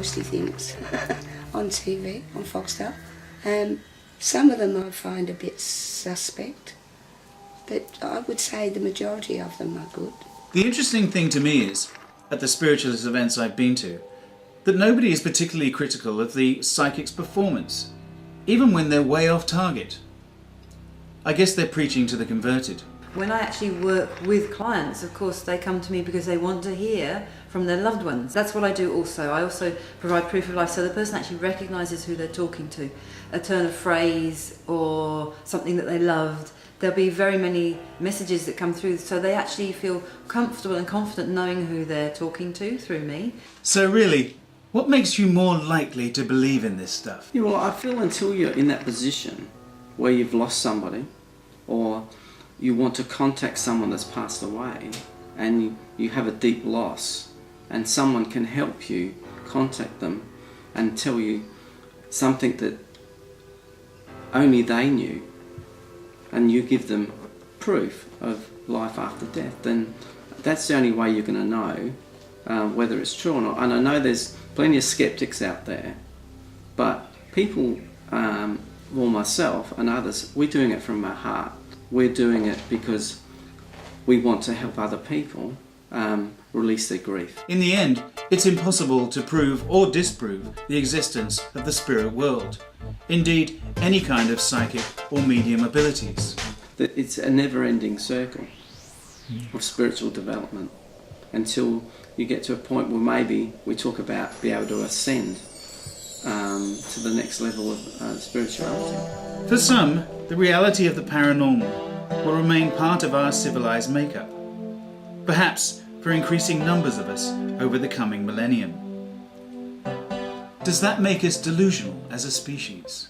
ghosty things on TV, on Foxtel. Some of them I find a bit suspect, but I would say the majority of them are good. The interesting thing to me is, at the spiritualist events I've been to, that nobody is particularly critical of the psychic's performance, even when they're way off target. I guess they're preaching to the converted. When I actually work with clients, of course, they come to me because they want to hear from their loved ones. That's what I do also. I also provide proof of life, so the person actually recognises who they're talking to. A turn of phrase or something that they loved. There'll be very many messages that come through, so they actually feel comfortable and confident knowing who they're talking to through me. So really, what makes you more likely to believe in this stuff? Yeah, well, I feel until you're in that position where you've lost somebody, or you want to contact someone that's passed away, and you have a deep loss, and someone can help you contact them and tell you something that only they knew, and you give them proof of life after death, then that's the only way you're going to know whether it's true or not. And I know there's plenty of skeptics out there, but people, well, myself and others, we're doing it from our heart. We're doing it because we want to help other people release their grief. In the end, it's impossible to prove or disprove the existence of the spirit world. Indeed, any kind of psychic or medium abilities. It's a never-ending circle of spiritual development until you get to a point where maybe we talk about be able to ascend to the next level of spirituality. For some, the reality of the paranormal will remain part of our civilized makeup. Perhaps for increasing numbers of us over the coming millennium. Does that make us delusional as a species?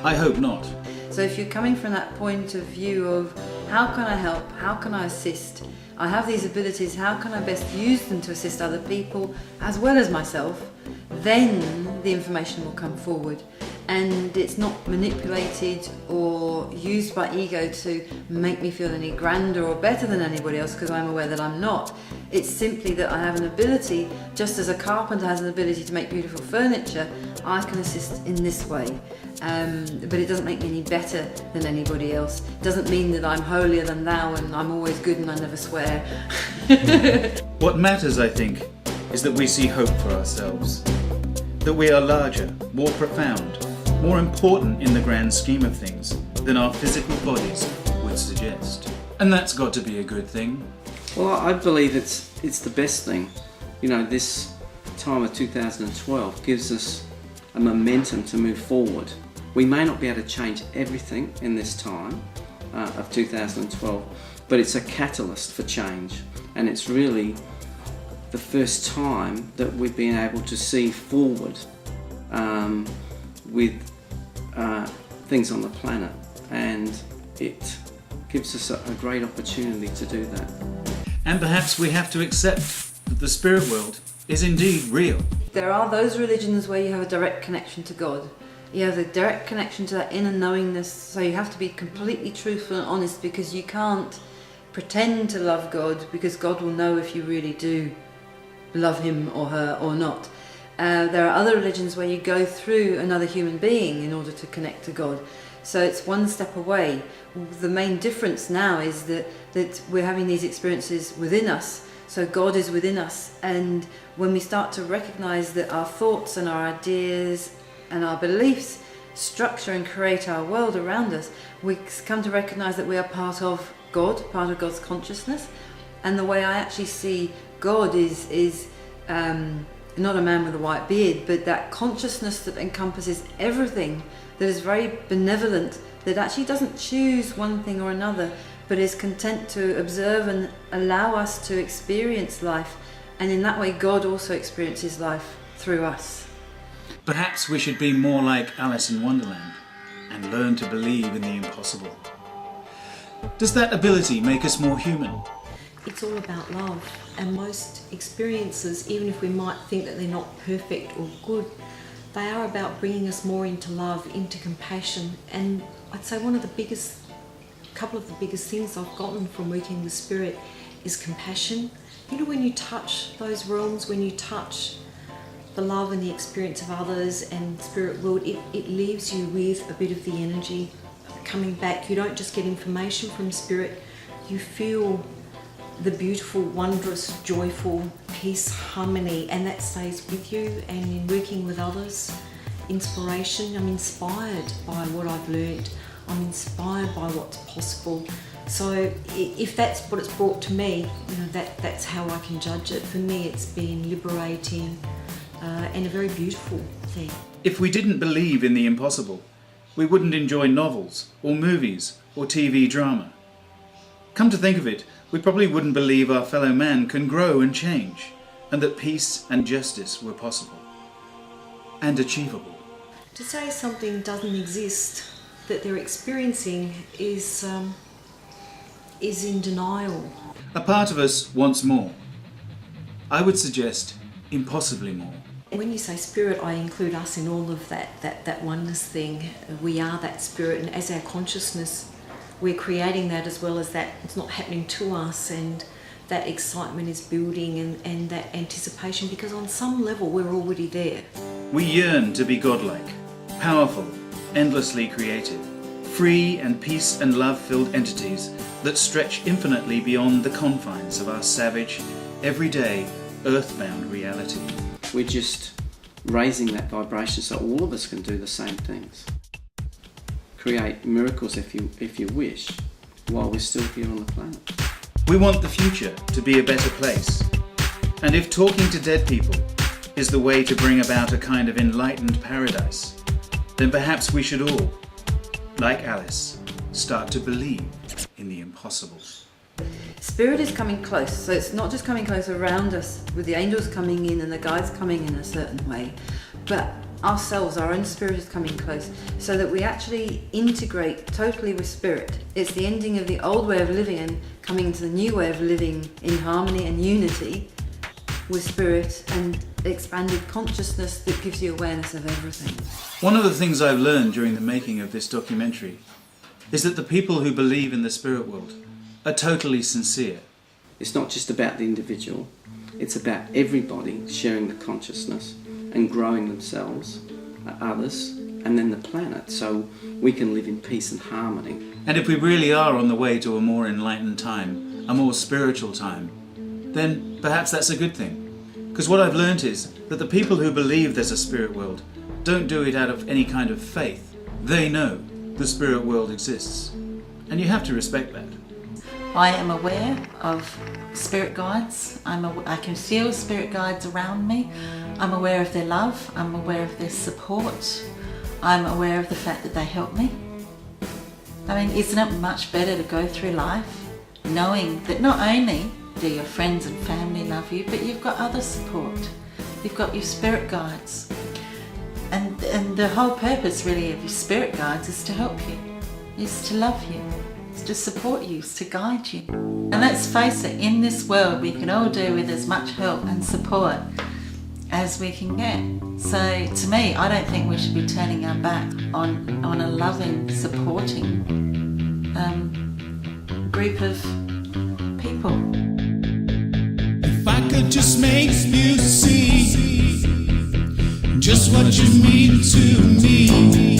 I hope not. So if you're coming from that point of view of how can I help, how can I assist, I have these abilities, how can I best use them to assist other people as well as myself, then the information will come forward. And it's not manipulated or used by ego to make me feel any grander or better than anybody else because I'm aware that I'm not. It's simply that I have an ability, just as a carpenter has an ability to make beautiful furniture, I can assist in this way. But it doesn't make me any better than anybody else. It doesn't mean that I'm holier than thou and I'm always good and I never swear. What matters, I think, is that we see hope for ourselves. That we are larger, more profound, more important in the grand scheme of things than our physical bodies would suggest. And that's got to be a good thing. Well, I believe it's the best thing. You know, this time of 2012 gives us a momentum to move forward. We may not be able to change everything in this time of 2012, but it's a catalyst for change, and it's really the first time that we've been able to see forward with things on the planet, and it gives us a great opportunity to do that. And perhaps we have to accept that the spirit world is indeed real. There are those religions where you have a direct connection to God. You have a direct connection to that inner knowingness, so you have to be completely truthful and honest because you can't pretend to love God, because God will know if you really do love him or her or not. There are other religions where you go through another human being in order to connect to God. So it's one step away. The main difference now is that we're having these experiences within us. So God is within us, and when we start to recognize that our thoughts and our ideas and our beliefs structure and create our world around us, we come to recognize that we are part of God, part of God's consciousness. And the way I actually see God is not a man with a white beard, but that consciousness that encompasses everything, that is very benevolent, that actually doesn't choose one thing or another, but is content to observe and allow us to experience life. And in that way, God also experiences life through us. Perhaps we should be more like Alice in Wonderland and learn to believe in the impossible. Does that ability make us more human? It's all about love, and most experiences, even if we might think that they're not perfect or good, they are about bringing us more into love, into compassion. And I'd say couple of the biggest things I've gotten from working with spirit is compassion. You know, when you touch those realms, when you touch the love and the experience of others and spirit world, it leaves you with a bit of the energy coming back. You don't just get information from spirit, you feel the beautiful, wondrous, joyful peace, harmony, and that stays with you. And in working with others, inspiration, I'm inspired by what I've learned, I'm inspired by what's possible. So if that's what it's brought to me, that's how I can judge it. For me, it's been liberating and a very beautiful thing. If we didn't believe in the impossible, we wouldn't enjoy novels or movies or TV drama. Come to think of it, we probably wouldn't believe our fellow man can grow and change, and that peace and justice were possible and achievable. To say something doesn't exist that they're experiencing is in denial. A part of us wants more. I would suggest impossibly more. When you say spirit, I include us in all of that oneness thing. We are that spirit, and as our consciousness, we're creating that as well as that. It's not happening to us, and that excitement is building and that anticipation, because on some level we're already there. We yearn to be godlike, powerful, endlessly creative, free and peace and love-filled entities that stretch infinitely beyond the confines of our savage, everyday, earthbound reality. We're just raising that vibration so all of us can do the same things. Create miracles if you wish, while we're still here on the planet. We want the future to be a better place. And if talking to dead people is the way to bring about a kind of enlightened paradise, then perhaps we should all, like Alice, start to believe in the impossible. Spirit is coming close, so it's not just coming close around us with the angels coming in and the guides coming in a certain way, but ourselves, our own spirit is coming close, so that we actually integrate totally with spirit. It's the ending of the old way of living and coming into the new way of living in harmony and unity with spirit, and expanded consciousness that gives you awareness of everything. One of the things I've learned during the making of this documentary is that the people who believe in the spirit world are totally sincere. It's not just about the individual, it's about everybody sharing the consciousness and growing themselves, others, and then the planet, so we can live in peace and harmony. And if we really are on the way to a more enlightened time, a more spiritual time, then perhaps that's a good thing. Because what I've learnt is that the people who believe there's a spirit world don't do it out of any kind of faith. They know the spirit world exists. And you have to respect that. I am aware of spirit guides. I can feel spirit guides around me. I'm aware of their love. I'm aware of their support. I'm aware of the fact that they help me. I mean, isn't it much better to go through life knowing that not only do your friends and family love you, but you've got other support. You've got your spirit guides. And the whole purpose really of your spirit guides is to help you, is to love you, is to support you, is to guide you. And let's face it, in this world we can all do with as much help and support as we can get. So to me, I don't think we should be turning our back on a loving, supporting group of people. If I could just make you see just what you mean to me.